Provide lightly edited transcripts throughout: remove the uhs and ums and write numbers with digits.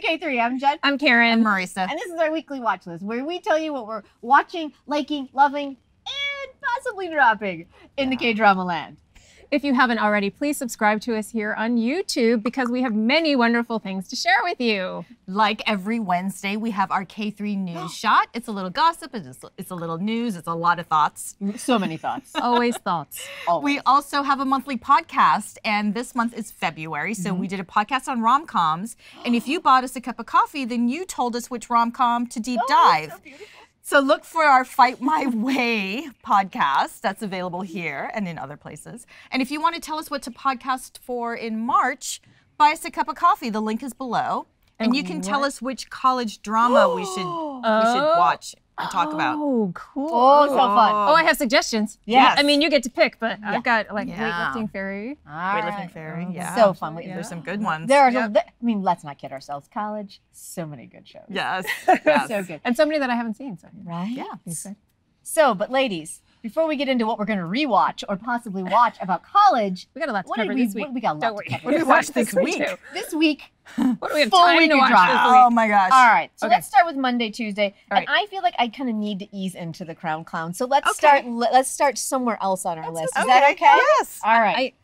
K3. I'm Jen. I'm Karen. I'm Marisa. And this is our weekly watch list where we tell you what we're watching, liking, loving, and possibly dropping in the K-drama land. If you haven't already, please subscribe to us here on YouTube because we have many wonderful things to share with you. Like every Wednesday, we have our K3 news shot. It's a little gossip, it's a little news, it's a lot of thoughts. So many thoughts. Always thoughts. Always. We also have a monthly podcast, and this month is February, so we did a podcast on rom-coms. And if you bought us a cup of coffee, then you told us which rom-com to deep dive. So beautiful. So look for our Fight My Way podcast. That's available here and in other places. And if you want to tell us what to podcast for in March, buy us a cup of coffee. The link is below. And you can tell us which college drama we should watch and talk about. Oh, cool. Oh, so fun. Oh, I have suggestions. Yes. I mean, you get to pick, but Yeah. I've got like Yeah. Weightlifting Fairy. Weightlifting Fairy, yeah. So fun. There's some good ones. There are, I mean, let's not kid ourselves. College, so many good shows. Yes. So good. And so many that I haven't seen. So. Right? Yeah. So, but ladies, before we get into what we're going to rewatch or possibly watch about college, We got a lot to what cover did we, this week. we got a lot Don't to worry. cover. What did we watch this We week? do. This week, What do we have full time week to of watch drama. this week? Oh my gosh. All right, so Okay. let's start with Monday, Tuesday, All right. and I feel like I kind of need to ease into the Crown Clown. So let's Okay. start somewhere else on our list. Is okay. that okay? Yes. All right.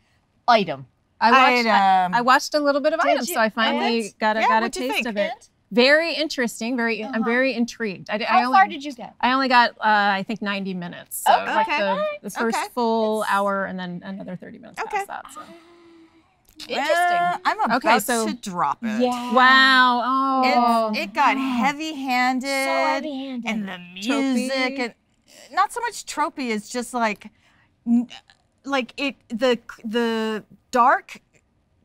Item. I watched a little bit of Did items, you? so I finally got a what'd you taste think? of it. Very interesting. I'm very intrigued. How far did you get? I only got, I think, 90 minutes. So Okay. like Okay. the first Okay. full hour and then another 30 minutes Okay. past that. So. Interesting. I'm about Okay, so- to drop it. Yeah. Wow. Oh. It got heavy-handed. So heavy-handed. And the music. Tropey. And not so much tropey, it's just like the dark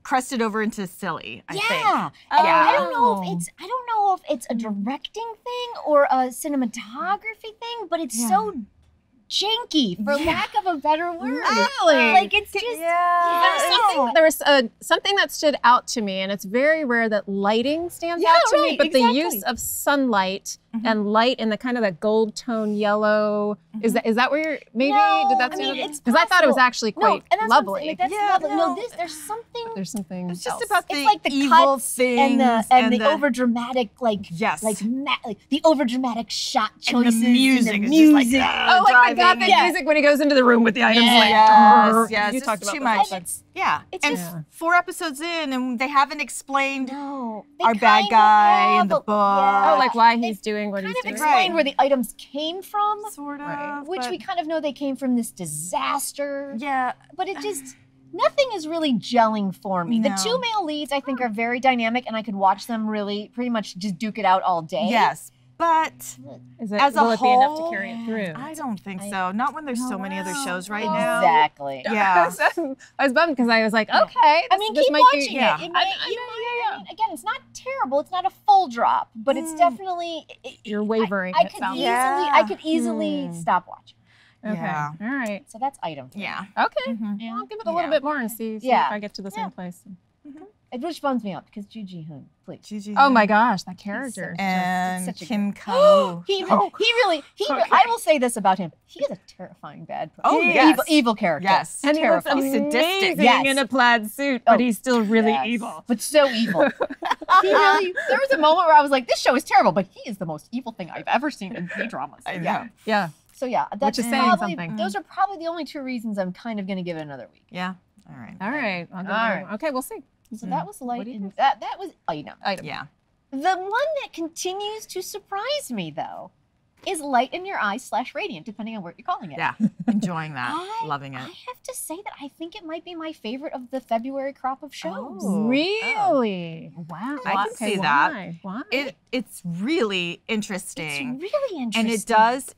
crested over into silly, I think. And Yeah. I don't know if it's a directing thing or a cinematography thing, but it's so janky, for lack of a better word. Really? Like it's just There was something that stood out to me, and it's very rare that lighting stands out to me, right, but the exactly. use of sunlight and light in the kind of that gold tone yellow, is that where you're, maybe, No, did that I mean, stand out? it's Because I thought it was possible. actually No, quite and that's what I'm saying, lovely. like, that's lovely. No, there's something. There's something It's just else. about It's the like the evil cuts things and the overdramatic, like Yes. like the overdramatic shot And the choices, music and is the just like, music. Oh, like the driving gothic and- music when he goes into the room with the items. Like, Yes, you it's talked about too this. much. And Yeah, it's and just- 4 episodes in, and they haven't explained No, they our bad kind of guy have in the a- book. yeah. Oh, like why They he's doing what he's kind of doing. explained where the items came from, Sort of, Right. which but- we kind of know they came from this disaster. Yeah, But it just, nothing is really gelling for me. The No. 2 male leads, I think, are very dynamic, and I could watch them really pretty much just duke it out all day. yes, but Is it, as a will it be enough to whole, carry it through? I don't think so. Not when there's so many other shows right now. Exactly. Yeah. I was bummed because I was like, okay, I mean, this keep might watching be, it. yeah. It might, I mean, again, it's not terrible. It's not a full drop, but it's definitely. You're wavering. I it could sounds easily, Yeah. I could easily stop watching. Okay. Yeah. All right. So that's item. Yeah. Okay. Mhm. Yeah. I'll give it a little Yeah. bit more and see Yeah. if I get to the Yeah. same place. Which bums me out because Ju Ji Hoon, please. Gigi Oh my gosh, that character. and such a Kim Kang-woo. He really, I will say this about him. He is a terrifying bad person. Oh, yes. Evil character. Yes. And he looks terrifying. sadistic. amazing Yes. in a plaid suit, but Oh, he's still really Yes. evil. But so evil. There was a moment where I was like, this show is terrible, but he is the most evil thing I've ever seen in K-dramas. I know. Yeah. Yeah. So yeah, that's is saying probably, something. those are probably the only 2 reasons I'm kind of going to give it another week. Yeah. All right. All right. I'll give All you- right. Okay, we'll see. So that was light. What do you And think? that was item. Yeah. The one that continues to surprise me though is light in your eyes / radiant, depending on what you're calling it. Yeah. Enjoying that. Loving I it. have to say that I think it might be my favorite of the February crop of shows. Oh. Really? Wow. I can Okay, see that. why? Why? It's really interesting. It's really interesting. And it does,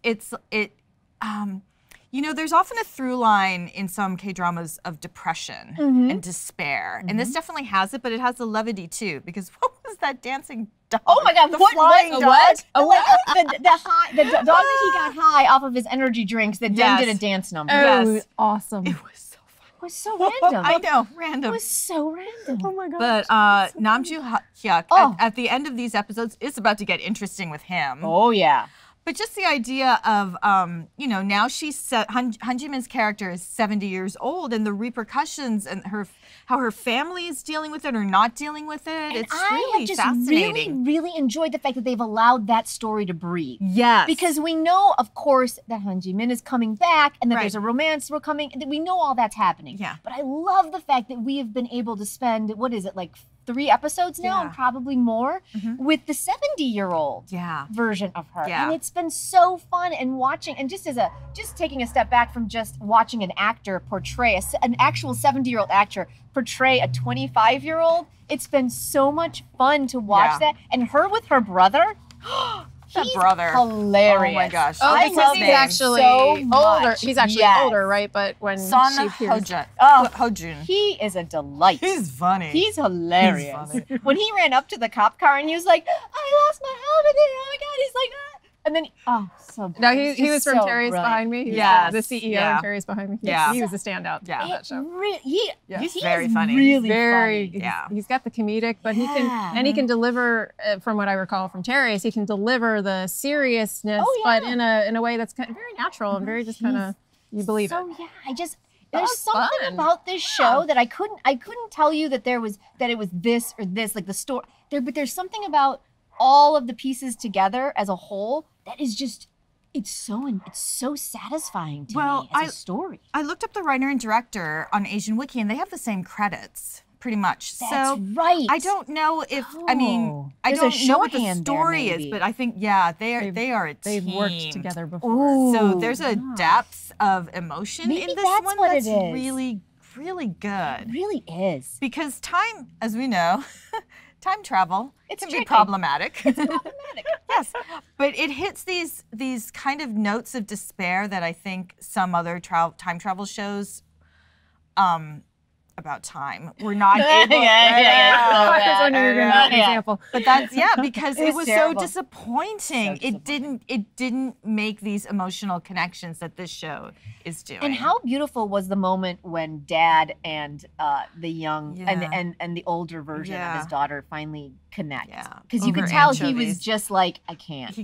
you know, there's often a through line in some K-dramas of depression and despair. And this definitely has it, but it has the levity too, because what was that dancing dog? Oh my God! The What? flying What? dog? What? Oh, the dog that he got high off of his energy drinks that then did a dance number. Oh, Yes. awesome. It was so fun. It was so random. I know, It random. was so random. Oh my god. But Namju Hyuk, Oh. at the end of these episodes, it's about to get interesting with him. Oh yeah. But just the idea of, now Han Ji-min's character is 70 years old, and the repercussions and how her family is dealing with it or not dealing with it. And It's I really have just fascinating. really enjoyed the fact that they've allowed that story to breathe. Yes. Because we know, of course, that Han Ji-min is coming back and that Right. there's a romance we're coming, and that we know all that's happening. Yeah. But I love the fact that we have been able to spend, what is it, like 3 episodes now, and probably more, with the 70-year-old Yeah. version of her. Yeah. And it's been so fun and watching, and just taking a step back from just watching an actor portray, an actual 70-year-old actor portray a 25-year-old, it's been so much fun to watch that. And her with her brother, That brother. hilarious. Oh my gosh. Oh, I because love he's him actually so older. much. He's actually Yes. older, right? But when Son she appears, Hojun. He is a delight. He's funny. He's hilarious. He's funny. When he ran up to the cop car and he was like, I lost my helmet, and oh my God, he's like, ah. And then, so no, he's he was just from so Terry's brilliant. Behind Me. He was Yes. the CEO Yeah. of Terry's Behind Me. Yeah. He was a standout Yeah. on that show. He's He very is funny. Really Very, funny. Yeah. he's got the comedic, but he can deliver, from what I recall from Terry's, he can deliver the seriousness, but in a way that's kind of very natural and very just kind of, you believe it. So yeah, there's was something fun. about this show that I couldn't tell you that it was this or this, like the story there, but there's something about all of the pieces together as a whole that is just, it's so satisfying to me as a story. I looked up the writer and director on Asian Wiki, and they have the same credits, pretty much. That's so right. I don't know if I There's a don't know what the shorthand there, story is, maybe. but I think they are a team. They've worked together before. So there's a depth of emotion Maybe in this that's one what that's it is. really, really good. It really is. Because time, as we know, time travel can be tricky. problematic. It's problematic. Yes, but it hits these kind of notes of despair that I think some other time travel shows about time were not able. I was wondering if you were gonna give an example. But that's because it was was terrible. so disappointing. It didn't make these emotional connections that this show is doing. And how beautiful was the moment when Dad and the young and the older version of his daughter finally connect? Yeah. Because you could Over tell he anchovies. was just like, I can't.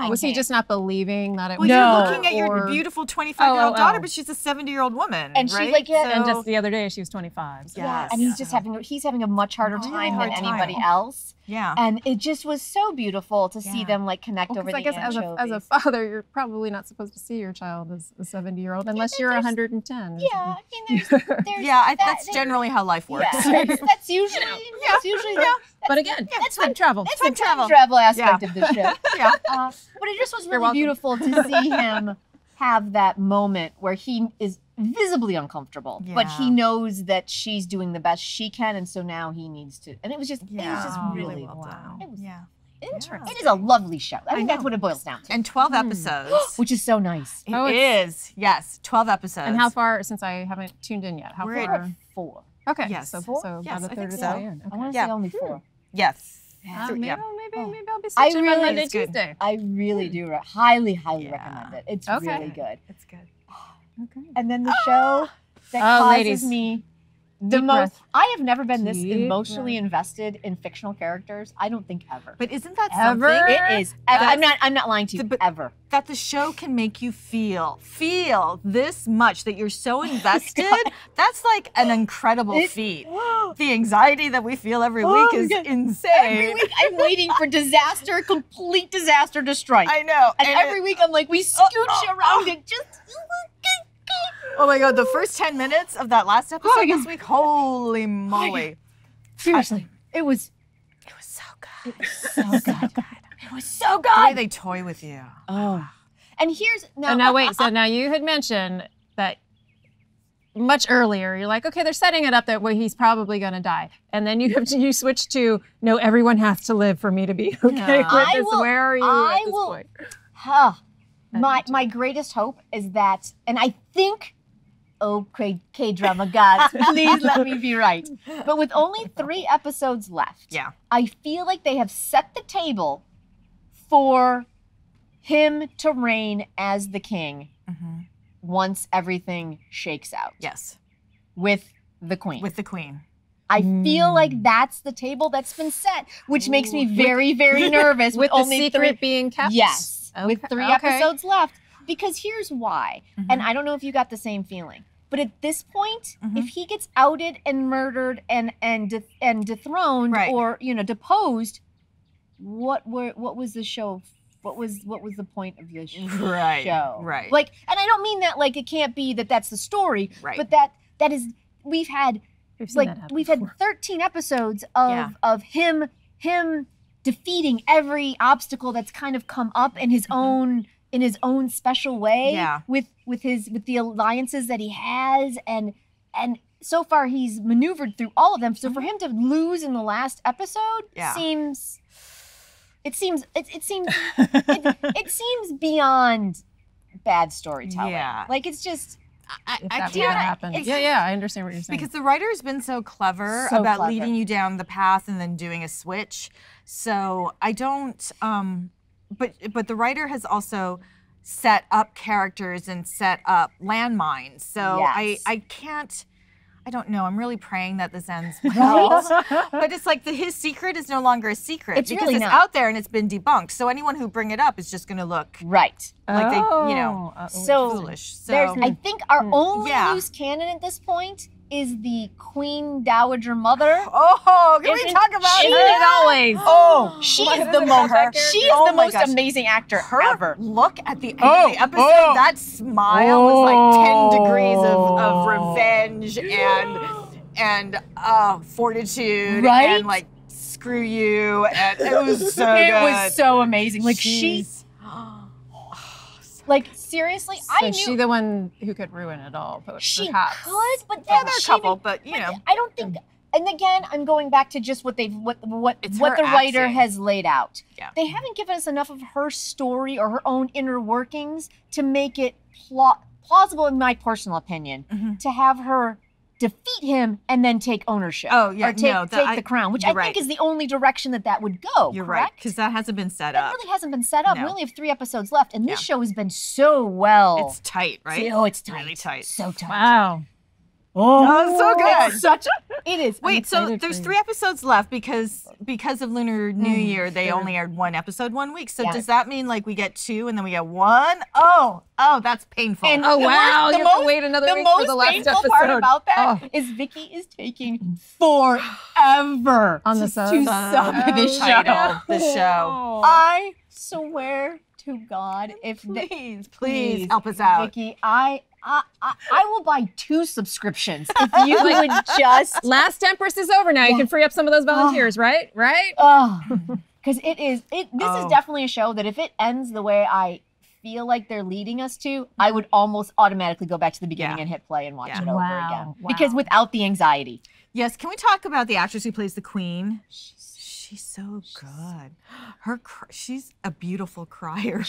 Was he just not believing that it Well, was? you're looking at your or- beautiful 25-year-old daughter, oh. but she's a 70-year-old woman, And she's right? like, And just the other day, she was 25. So. Yes. And he's just having a much harder time hard than time. anybody else. Yeah. And it just was so beautiful to see Yeah. them like connect Well, over 'cause the I guess as anchovies. a father, you're probably not supposed to see your child as a 70-year-old unless you're 110. Yeah, I mean, there's That's generally how life works. Yeah, that's usually But again, that's time travel. That's the time travel aspect of the show. Yeah. But it just was really welcome. beautiful to see him have that moment where he is visibly uncomfortable, but he knows that she's doing the best she can, and so now he needs to. And it was just really well done. It was Interesting. It is a lovely show. I think that's what it boils down to. And 12 episodes. Which is so nice. It is. Yes, 12 episodes. And how far, since I haven't tuned in yet, how We're far? at 4. Okay. Yes. So, Four? so Yes, about I a third think of so. the way in. I Okay. want to say only 4. Yes. Maybe, Yeah. maybe I'll be I switching really- on Monday, It's good. Tuesday. I really do highly recommend it. It's Okay. really good. It's good. Okay. And then the show that Oh, causes ladies. me the Deep most. breath. I have never been this Deep emotionally invested in fictional characters. I don't think ever. But isn't that Ever? something? It is. I'm not lying to you. But- Ever. That the show can make you feel this much, that you're so invested. That's like an incredible feat. The anxiety that we feel every week is insane. Every week I'm waiting for complete disaster to strike. I know. And every week I'm like, we scooch around it just. Oh my God, the first 10 minutes of that last episode this week, holy moly. Seriously, it was so good. so good. It was so The way good. they toy with you. Oh. And here's And now wait, so now you had mentioned that much earlier, you're like, okay, they're setting it up that way he's probably gonna die. And then you switch to, no, everyone has to live for me to be okay with I this. will- Where are you I at this will- point? My greatest hope is that, and I think, Kdrama gods, please let me be right. But with only 3 episodes left, I feel like they have set the table for him to reign as the king once everything shakes out. Yes. With the queen. With the queen. I feel like that's the table that's been set, which makes me very, very nervous. With only the secret being kept? Yes, okay. with 3 episodes left. Because here's why, and I don't know if you got the same feeling, but at this point, if he gets outed and murdered and dethroned or deposed, what was the show? What was the point of this show? Right. Like, and I don't mean that like it can't be that that's the story, but that is we've had 13 episodes of him defeating every obstacle that's kind of come up in his own special way with the alliances that he has and so far he's maneuvered through all of them. So for him to lose in the last episode seems beyond bad storytelling. Yeah. Like it's just I can't happen. I understand what you're saying. Because the writer has been so clever about leading you down the path and then doing a switch. So I don't but the writer has also set up characters and set up landmines. So I can't I don't know. I'm really praying that this ends well. But it's like his secret is no longer a secret because really it's out there and it's been debunked. So anyone who bring it up is just going to look like they, foolish. So I think our only loose cannon at this point is the Queen Dowager Mother. Oh, can we talk about it? Always. Oh, she is the most amazing actor ever. Look at the end of the episode. That smile was like 10 degrees of revenge and fortitude and like screw you. And it was so good. It was so amazing. Like she's like seriously, so I knew she the one who could ruin it all. She perhaps. could, but there are a couple, but you know, I don't think. And again, I'm going back to just what the writer has laid out. Yeah. They haven't given us enough of her story or her own inner workings to make it plausible, in my personal opinion, to have her defeat him and then take ownership. Oh, yeah, or take the crown, which I think is the only direction that would go. You're right, because that hasn't been set up. That really hasn't been set up. We only have 3 episodes left, and this show has been so well. It's tight, right? Oh, it's tight. Really tight. So tight. Wow. Oh, so good. It is. Wait, so there's 3 episodes left because of Lunar New Year, they only aired 1 episode 1 week. So does that mean like we get 2 and then we get 1? Oh, that's painful. And you have to wait another week for the last episode. The most painful part about that is Viki is taking forever on the to sub this show. I swear to God, if please help us out, Viki, I will buy 2 subscriptions if you would just. Last Empress is over now. You can free up some of those volunteers, right? Right? Because this is definitely a show that if it ends the way I feel like they're leading us to, I would almost automatically go back to the beginning and hit play and watch it over again. Because without the anxiety. Yes. Can we talk about the actress who plays the Queen? She's so good. She's a beautiful crier.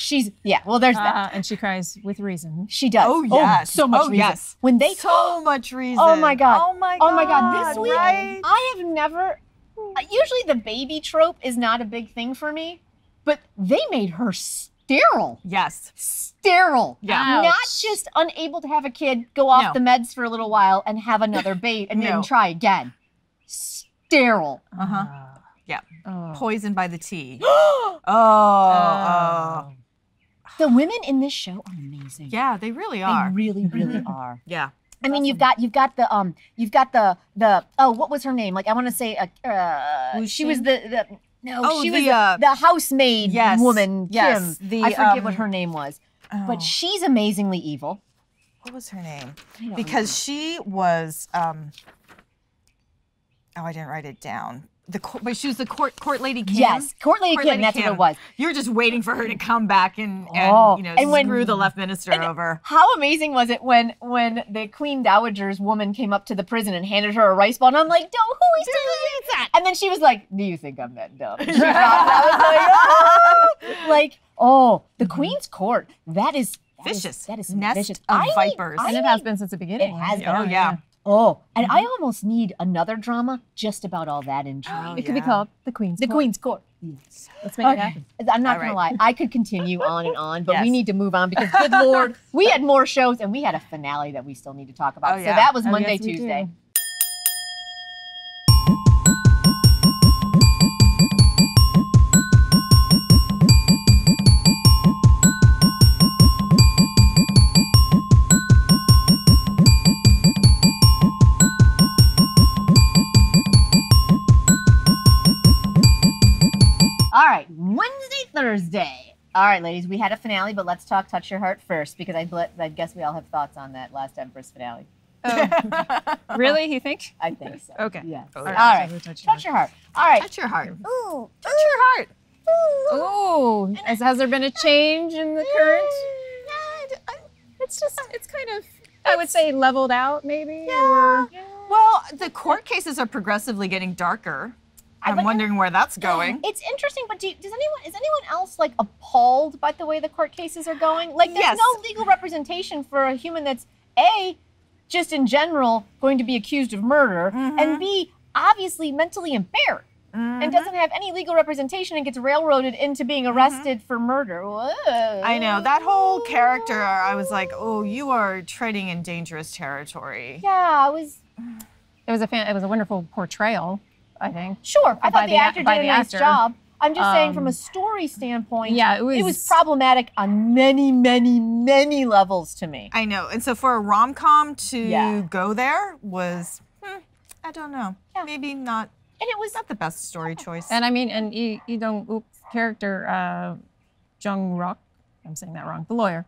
Well, there's that. And she cries with reason. She does. Oh, yes. So much reason. Yes. When they so much reason. Oh, my God. Oh, my God. Oh, my God. This week, right? I have never, usually the baby trope is not a big thing for me, but they made her sterile. Yes. Sterile. Yeah. Not just unable to have a kid, go off the meds for a little while and have another baby and then try again. Sterile. Yeah. Poisoned by the tea. The women in this show are amazing. Yeah, they really are. They really, really are. Yeah. I mean, you've got the what was her name? Like I want to say she was she was the housemaid woman, Kim. I forget what her name was. But she's amazingly evil. What was her name? Because she was I didn't write it down. But she was the court lady Kim. Yes, court lady Kim. That's what it was. You were just waiting for her to come back and screw the left minister over. How amazing was it when the Queen Dowager's woman came up to the prison and handed her a rice ball, and I'm like, who is that? And then she was like, "Do you think I'm that dumb?" I was like, the Queen's court. That is vicious. That is nest vicious. of vipers. And it has been since the beginning. It has been. Oh yeah. And I almost need another drama just about all that intrigue. It could be called The Queen's Court. The Queen's Court. Yes. Let's make it happen. I'm not going to lie. I could continue on and on, but we need to move on because, good Lord, we had more shows and we had a finale that we still need to talk about. So that was Monday, Tuesday. All right, ladies, we had a finale, but let's talk Touch Your Heart first, because I guess we all have thoughts on that last Empress finale. Oh. Really? You think? I think so. Okay. Yes. All All right. Touch Your Heart. All right. Touch your heart. Ooh. Touch your heart. Oh, has there been a change in the current? It's kind of, I would say, leveled out, maybe. Yeah. Well, the court cases are progressively getting darker. I'm wondering where that's going. It's interesting, but is anyone else like appalled by the way the court cases are going? Like, there's no legal representation for a human that's A, just in general going to be accused of murder, and B, obviously mentally impaired. And doesn't have any legal representation and gets railroaded into being arrested for murder. Whoa. I know. That whole character, I was like, oh, you are treading in dangerous territory. Yeah, It was a wonderful portrayal, I think. Sure, I thought the actor did a nice job. I'm just saying from a story standpoint, yeah, it was problematic on many, many, many levels to me. I know. And so for a rom-com to go there was, I don't know, maybe not. And it was not the best story choice. And I mean, and Lee Dong-wook's character, Jung Ruk, I'm saying that wrong, the lawyer,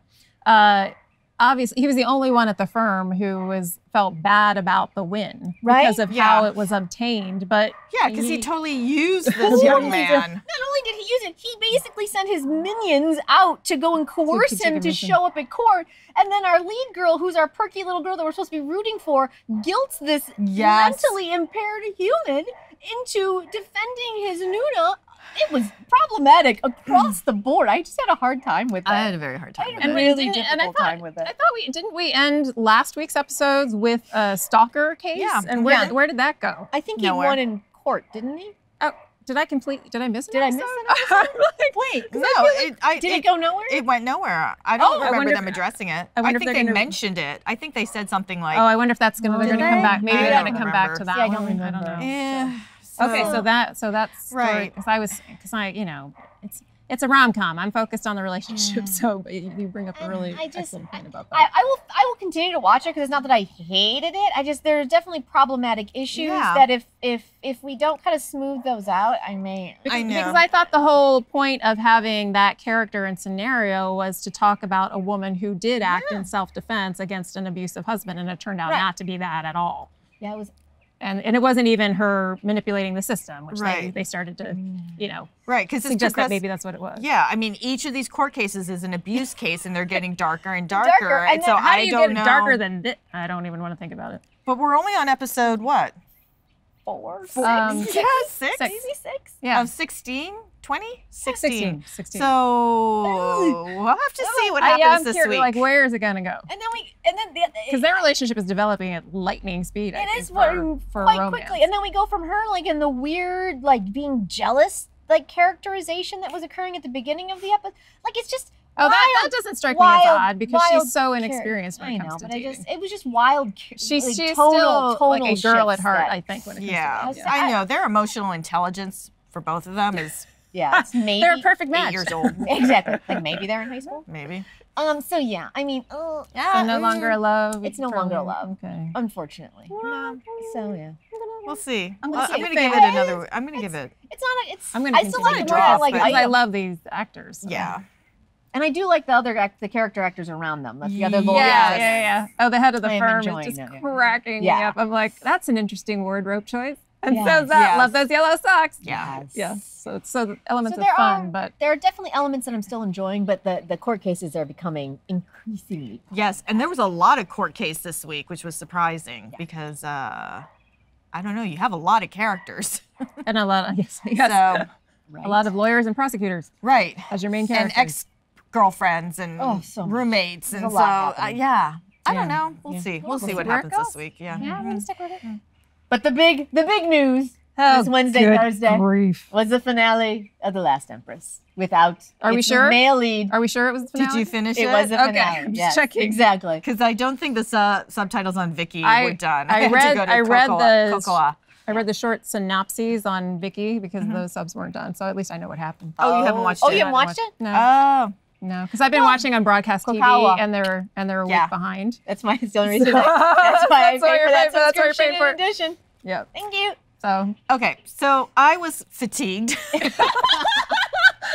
obviously, he was the only one at the firm who felt bad about the win because of how it was obtained. But because he totally used this young man. Not only did he use it, he basically sent his minions out to go and coerce him to show up at court. And then our lead girl, who's our perky little girl that we're supposed to be rooting for, guilts this mentally impaired human into defending his Nuna. It was problematic across the board. I just had a hard time with that. I had a very hard time with it. Really difficult time with it. I thought didn't we end last week's episodes with a stalker case? Yeah. And where did that go? I think he won in court, didn't he? Oh, did I miss it? Did I miss it? Wait, no. Did it go nowhere? It went nowhere. I don't remember them addressing it. I think they mentioned it. I think they said something like, oh, I wonder if they're going to come back. Maybe they're going to come back to that. See, I don't remember. Yeah. Okay, so that's right. Because it's a rom-com. I'm focused on the relationship, so you bring up a really excellent point about that. I will continue to watch it because it's not that I hated it. There are definitely problematic issues that if we don't kind of smooth those out, I know. Because I thought the whole point of having that character and scenario was to talk about a woman who did act in self-defense against an abusive husband, and it turned out not to be that at all. Yeah, it was. And it wasn't even her manipulating the system, which they started to, suggest that maybe that's what it was. Yeah, I mean, each of these court cases is an abuse case, and they're getting darker and darker. And so how do you get darker than this? I don't even want to think about it. But we're only on episode what? 4, 6. Yeah, 6. Maybe 6. Yeah. Of 16, 20, 16. 16. So we'll have to see what happens this week. Like, where is it gonna go? And then because their relationship is developing at lightning speed. It is for quite romance. quickly, and then we go from her like in the weird being jealous characterization that was occurring at the beginning of the episode. Like it's just. Oh, that doesn't strike me as odd because she's so inexperienced when it comes to dating. It was just wild. She's still like a girl at heart, I think. When it comes to dating. I know their emotional intelligence for both of them is. Yeah, it's maybe they're a perfect match. 8 years old. Exactly. Like maybe they're in high school. Maybe. So yeah, I mean, so no longer a love. It's no longer a love. Okay. Unfortunately. No. So yeah. We'll see. I'm gonna give it another. I'm gonna give it. It's not. It's. I'm gonna. I still like draw because I love these actors. So. Yeah. And I do like the character actors around them. The other lawyers. Yeah. Oh, the head of the firm is just cracking me up. I'm like, that's an interesting wardrobe choice. And says that. Love those yellow socks. Yeah. So the elements of fun, but there are definitely elements that I'm still enjoying, but the court cases are becoming increasingly. Yes, and there was a lot of court case this week, which was surprising because I don't know, you have a lot of characters. And a lot of a lot of lawyers and prosecutors. Right. As your main characters. And ex-girlfriends and roommates. And so I don't know. We'll see. We'll see what happens this week. Yeah. I'm gonna stick with it. But the big news this Wednesday, Thursday was the finale of The Last Empress. Without male lead. Are we sure it was the finale? Did you finish it? It was the finale. Okay, I'm just checking. Exactly. Because I don't think the subtitles on Viki were done. I read Kocowa. I read the short synopses on Viki because those subs weren't done. So at least I know what happened. Oh, you haven't watched it? Oh, you haven't watched it? No. Oh. No, because I've been watching on broadcast Kocowa. TV, and they're a week behind. That's the only reason. That's why I paid for that subscription for edition. Yep. Thank you. So okay, so I was fatigued.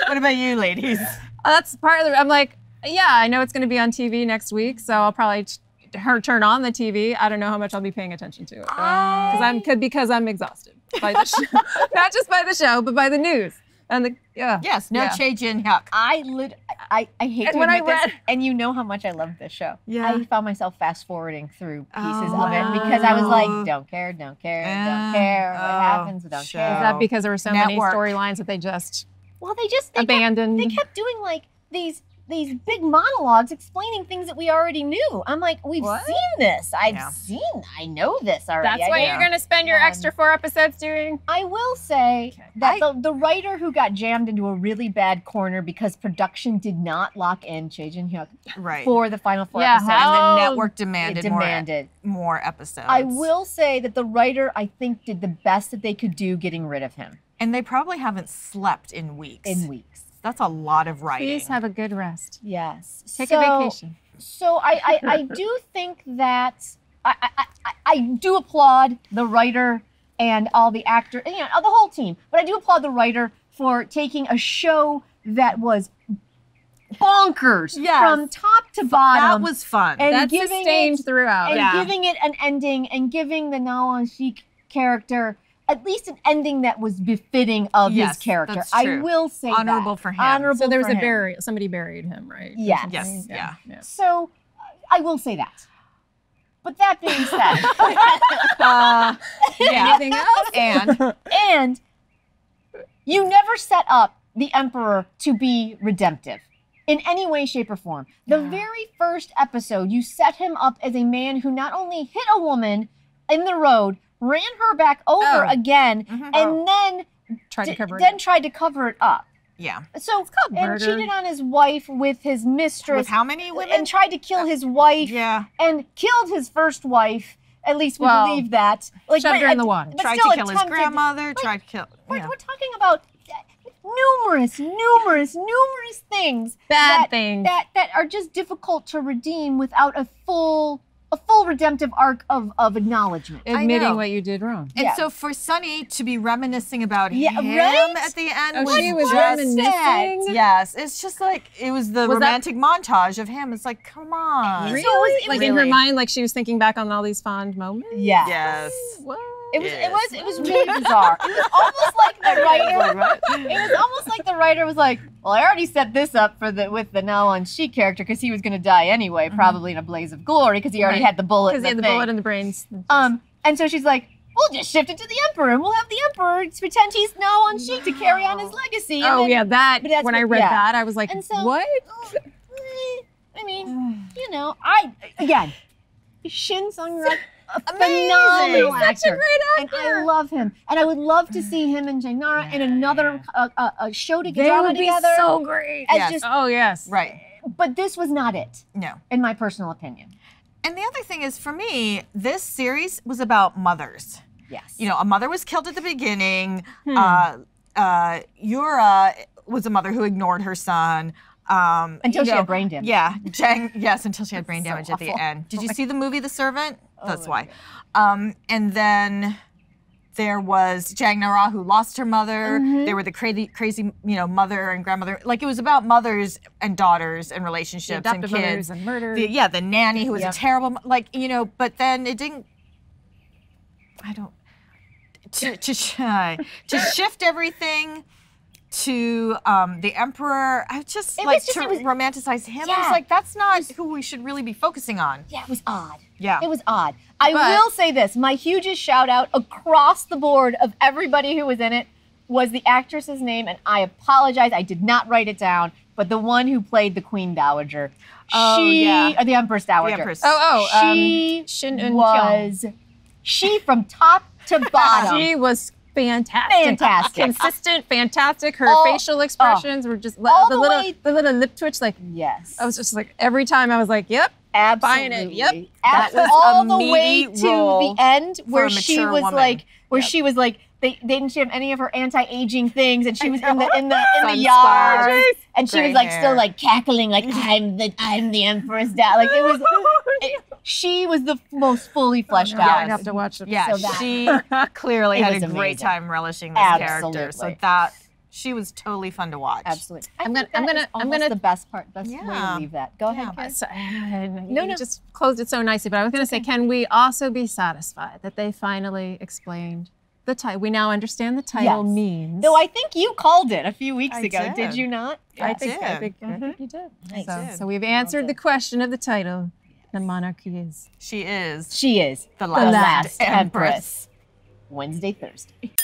What about you, ladies? That's part of the, I'm like, yeah, I know it's going to be on TV next week, so I'll probably turn on the TV. I don't know how much I'll be paying attention to it. Because I'm exhausted by the show. Not just by the show, but by the news. And the, Yes, Choi Jin Hyuk. I hate to admit this, and you know how much I love this show. Yeah. I found myself fast forwarding through pieces of it because I was like, don't care. What happens, don't care. Is that because there were so many storylines that they just abandoned? They kept doing like these big monologues explaining things that we already knew. I'm like, we've seen this. I know this already. That's what you're going to spend your extra 4 episodes doing? I will say that the writer who got jammed into a really bad corner because production did not lock in Choi Jin Hyuk for the final 4 episodes. And the network demanded more episodes. I will say that the writer, I think, did the best that they could do getting rid of him. And they probably haven't slept in weeks. That's a lot of writing. Please have a good rest. Yes. Take a vacation. So I do think that I do applaud the writer and all the actors, the whole team. But I do applaud the writer for taking a show that was bonkers from top to bottom. That was fun. And that's sustained throughout. And giving it an ending and giving the Na-won-sik character at least an ending that was befitting of his character. That's true. I will say honorable for him. So there was a burial. Somebody buried him, right? Yes. Yeah. So I will say that. But that being said, anything else? And you never set up the Emperor to be redemptive in any way, shape, or form. The very first episode, you set him up as a man who not only hit a woman in the road, ran her back over again, and then tried to cover it up. Yeah. So and cheated on his wife with his mistress. With how many women? And tried to kill his wife. Yeah. And killed his first wife. At least we believe that. Like, shoved her in the water. Tried to kill his grandmother. Tried to kill. We're talking about numerous things. Bad things that are just difficult to redeem without a full redemptive arc of acknowledgement. Admitting what you did wrong. And so for Sunny to be reminiscing about him at the end. She was reminiscing? Yes. It's just like, it was the romantic montage of him. It's like, come on. Really? Like in her mind, like she was thinking back on all these fond moments? Yeah. Yes. What? It was really bizarre. It was almost like the writer. It was almost like the writer was like, "Well, I already set this up with the Na-won-sik character because he was going to die anyway, probably in a blaze of glory because he already had the bullet." Because he had the bullet in the brains. And so she's like, "We'll just shift it to the Emperor, and we'll have the Emperor pretend he's Na-won-sik to carry on his legacy." And then, when I read that, I was like, "What?" I mean, again, Shin Sung-rak. A phenomenal actor. Such a great actor. And I love him. And I would love to see him and Jainara in another show together. They would be so great. Yes. Right. But this was not it. No. In my personal opinion. And the other thing is, for me, this series was about mothers. Yes. A mother was killed at the beginning. Yura was a mother who ignored her son. Until she had brain damage. Yeah, until she had brain damage at the end. Did you see the movie The Servant? That's why. And then there was Jang Na-ra, who lost her mother. There were the crazy, mother and grandmother. Like, it was about mothers and daughters and relationships and kids. Mothers and murder. The nanny who was a terrible, but then it didn't. To shift everything to the Emperor, I just romanticize him. I was like, that's not who we should really be focusing on. Yeah, it was odd. Yeah. It was odd. I will say this, my hugest shout out across the board of everybody who was in it was the actress's name, and I apologize, I did not write it down, but the one who played the Queen Dowager. Or the Empress Dowager. The Empress. She Shin Eun was, she from top to bottom. She was fantastic. Consistent, fantastic. Her facial expressions were just the little lip twitch. Like, yes. I was just like, every time I was like, yep, absolutely. buying it. Yep. That was all a the way meaty to role the end where for a she mature was woman. like, she was like, they didn't have any of her anti-aging things, and she was in the yard, and she was like still like cackling, like I'm the Empress. Like it was. She was the most fully fleshed out. I have to watch it. Yeah, so she clearly had a great time relishing this character. So that She was totally fun to watch. Absolutely. I'm gonna the best part. Best way to leave that. Go ahead. Karen. You just closed it so nicely, but I was gonna say, can we also be satisfied that they finally explained the title? We now understand the title means. Though I think you called it a few weeks ago. Did you not? I think you did. Nice. So we've answered the question of the title. The monarchy is. She is the last Empress. Wednesday, Thursday.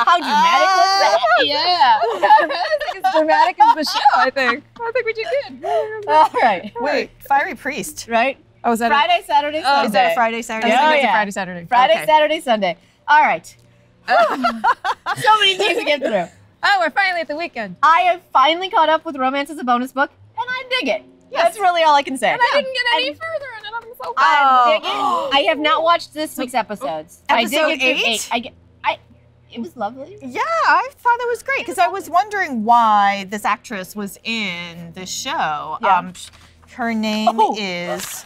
How dramatic was that? Yeah. I think it's dramatic as the show, I think. I think we did good. All right. Wait, Fiery Priest. Right? Oh, is that Friday, Saturday, Sunday. Is that a Friday, Saturday? Friday, Saturday. Friday, Saturday, Sunday. All right. So many things to get through. Oh, we're finally at the weekend. I have finally caught up with Romance as a Bonus Book, and I dig it. Yes. That's really all I can say. And I didn't get any further, and I'm so bad. I dig it. I have not watched this week's episodes. Episode I did get 8? It was lovely. Yeah, I thought it was great because I was wondering why this actress was in the show. Yeah. Her name is.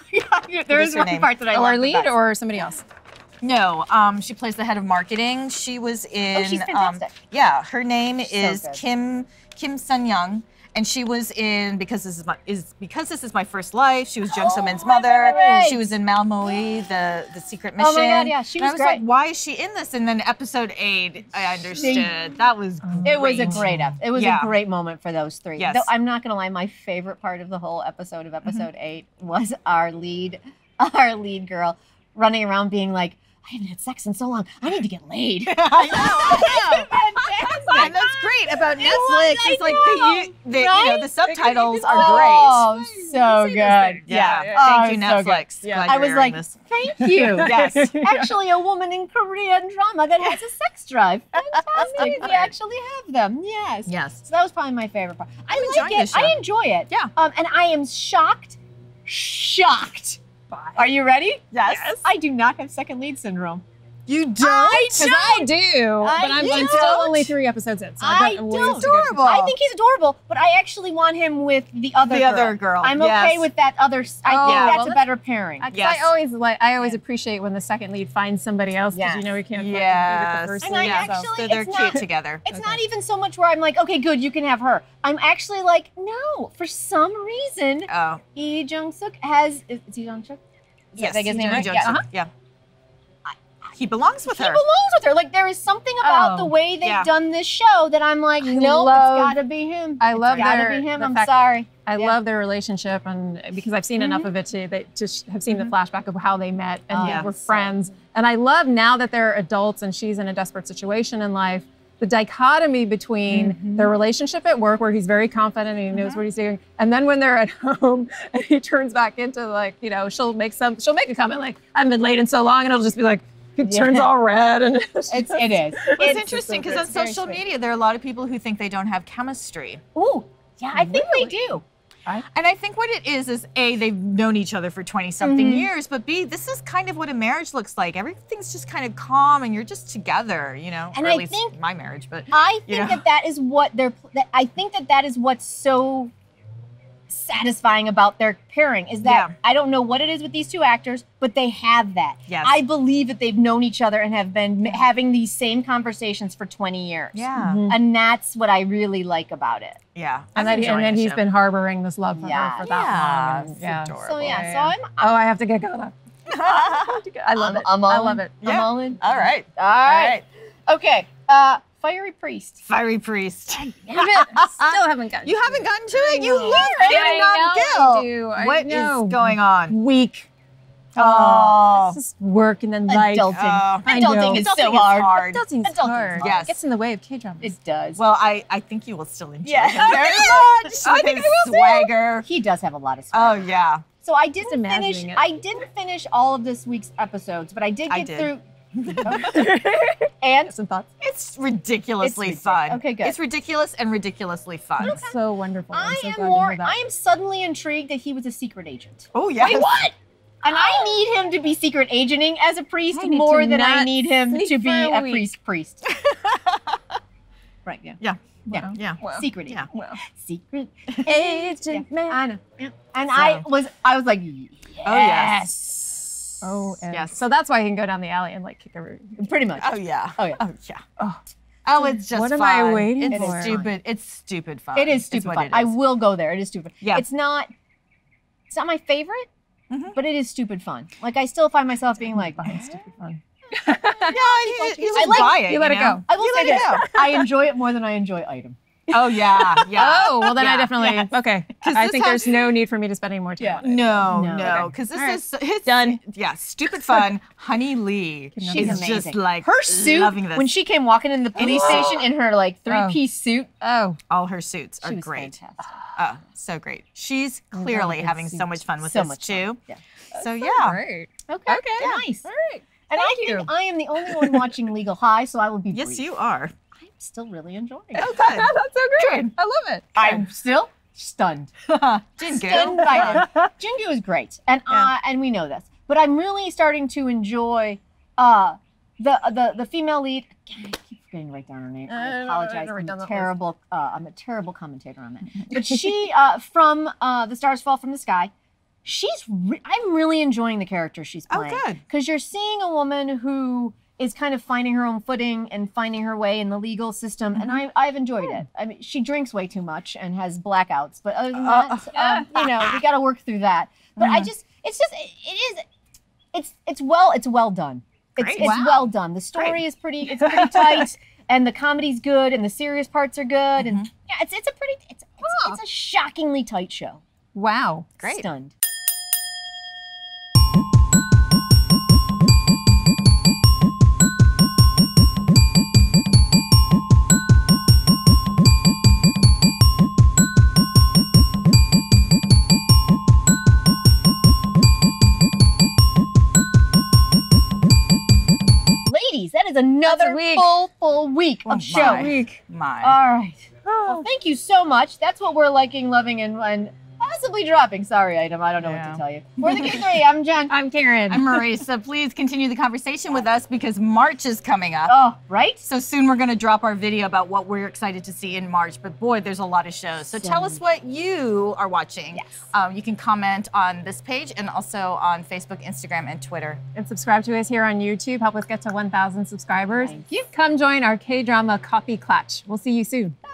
There is one part that I love. Our lead or somebody else? No, she plays the head of marketing. She was in. Oh, she's fantastic. Yeah, her name is good. Kim Sun Young. And she was in Because This Is My First Life. She was Jung So Min's mother. Right. She was in Malmoe, the Secret Mission. Oh my God, yeah, she was and I was great. like, why is she in this? And then episode 8, I understood. That was great. It was a great It was a great moment for those three. Yes. Though I'm not gonna lie, my favorite part of the whole episode of episode 8 was our lead girl running around being like, I haven't had sex in so long. I need to get laid. I know. And that's great about Netflix. It's like the subtitles are great. Oh, so good. Yeah. Thank you, Netflix. So I was like, thank you. Yes. Actually, a woman in Korean drama that has a sex drive. Fantastic. We actually have them. Yes. Yes. So that was probably my favorite part. I like enjoying it. this show. I enjoy it. Yeah. And I am shocked. Are you ready? Yes. I do not have second lead syndrome. You don't? I do, but I'm still only 3 episodes in. So I don't. He's adorable. I think he's adorable, but I actually want him with the other girl. I'm okay with that other. I think that's a better pairing. I always appreciate when the second lead finds somebody else because we can't be with the first lead. So they're cute together. It's not even so much where I'm like, okay, good, you can have her. I'm actually like, no, for some reason, Lee Jung-suk has. Is Lee Jung-suk? Yes, his name right? Yeah. He belongs with her. He belongs with her. Like, there is something about the way they've done this show that I'm like, nope, it's gotta be him. I love gotta be him. I'm sorry. I love their relationship, and because I've seen enough of it to have seen the flashback of how they met and they were friends. And I love now that they're adults and she's in a desperate situation in life, the dichotomy between their relationship at work, where he's very confident and he knows what he's doing, and then when they're at home and he turns back into like, she'll make a comment like, I haven't been late in so long, and it'll just be like, it turns all red, and it is. It's interesting because on social media there are a lot of people who think they don't have chemistry. Ooh, yeah, I think they do. And I think what it is A, they've known each other for 20-something years, but B, this is kind of what a marriage looks like. Everything's just kind of calm, and you're just together, And or at least my marriage, but I think that is what I think that is what's so satisfying about their pairing is that I don't know what it is with these two actors, but they have that. Yes. I believe that they've known each other and have been having these same conversations for 20 years. Yeah. And that's what I really like about it. Yeah. And then he's been harboring this love for her for that long. Yeah. Adorable. So I'm I have to get going up. I love it. I love it. Yeah. I'm all in. All right. Okay. Fiery Priest. Fiery Priest. Still haven't gotten. You haven't gotten to it? You love I do. What is going on? Week. It's just work and then life. Adulting. Adulting is so hard. Adulting is hard. Yes. It gets in the way of K-dramas. It does. Well, I think you will still enjoy it very much. I think I will swagger. He does have a lot of swagger. Oh yeah. So I didn't finish all of this week's episodes, but I did get through. And some thoughts. It's ridiculously fun. Okay, good. It's ridiculous and ridiculously fun. It's so wonderful. I am suddenly intrigued that he was a secret agent. Oh yes. Wait, what? And I need him to be secret agenting as a priest more than I need him to be a priest. Right, yeah. Yeah. Yeah. Yeah. Wow. Secret. Yeah. Wow. Secret. Agent man. I know. Yeah. And I was like, yes. Oh, yes. Oh, yes. So that's why he can go down the alley and like kick every. Pretty much. Oh, yeah. Oh, yeah. Oh, yeah. Oh, it's just What fun. am I waiting it's for? Stupid. It's stupid fun. It is stupid what fun. it I is. will go there. It is stupid. Yeah. It's not my favorite, Mhm. but it is stupid fun. Like I still find myself being like, Stupid fun. Yeah, you just like- buy it. You let it know? go. I will say let it this. I enjoy it more than I enjoy Item. Oh, yeah. Yeah. Oh, well then I Yeah, definitely, yes. okay. I this think has- there's no need for me to spend any more time Yeah. on it. No, No. no, because this All right. is it's, Done. Yeah, stupid fun. Honey Lee, She's she's amazing. just like Her suit loving this. when she came walking in the police station in her like three-piece suit. Oh, All her suits are She was great. fantastic. Oh, so great. She's clearly good having so suit. much fun with So this much too. fun. Yeah. So yeah. great. Okay. Okay. Nice. All right. And I Thank you. think I am the only one watching Legal High, so I will be Yes, brief. you are. I'm still really enjoying it. Oh, good. That's so great. I love it. I'm still stunned. Jingu. Stunned by it. Jingu is great, and we know this. But I'm really starting to enjoy the female lead. Again, I keep forgetting to write down her name. I apologize. I'm a terrible commentator on that. But she from The Stars Fall from the Sky. I'm really enjoying the character she's Oh, playing. good. Because you're seeing a woman who is kind of finding her own footing and finding her way in the legal system, and I've enjoyed it. I mean, she drinks way too much and has blackouts, but other than that, we got to work through that. But it's well done. Great. It's well done. The story is pretty tight, and the comedy's good, and the serious parts are good, and yeah, it's a shockingly tight show. Wow. Great. Stunned. Ladies, that is another week. full week of show. my. My. All right. Well, thank you so much. That's what we're liking, loving, and possibly dropping. Sorry, Item. I don't know what to tell you. For the K3, I'm Jen. I'm Karen. I'm Marisa. Please continue the conversation with us because March is coming up. Oh, right? So soon we're going to drop our video about what we're excited to see in March. But boy, there's a lot of shows. So tell us what you are watching. Yes. You can comment on this page and also on Facebook, Instagram, and Twitter. And subscribe to us here on YouTube. Help us get to 1,000 subscribers. Thank you. Come join our K-drama Copy Klatch. We'll see you soon. Bye.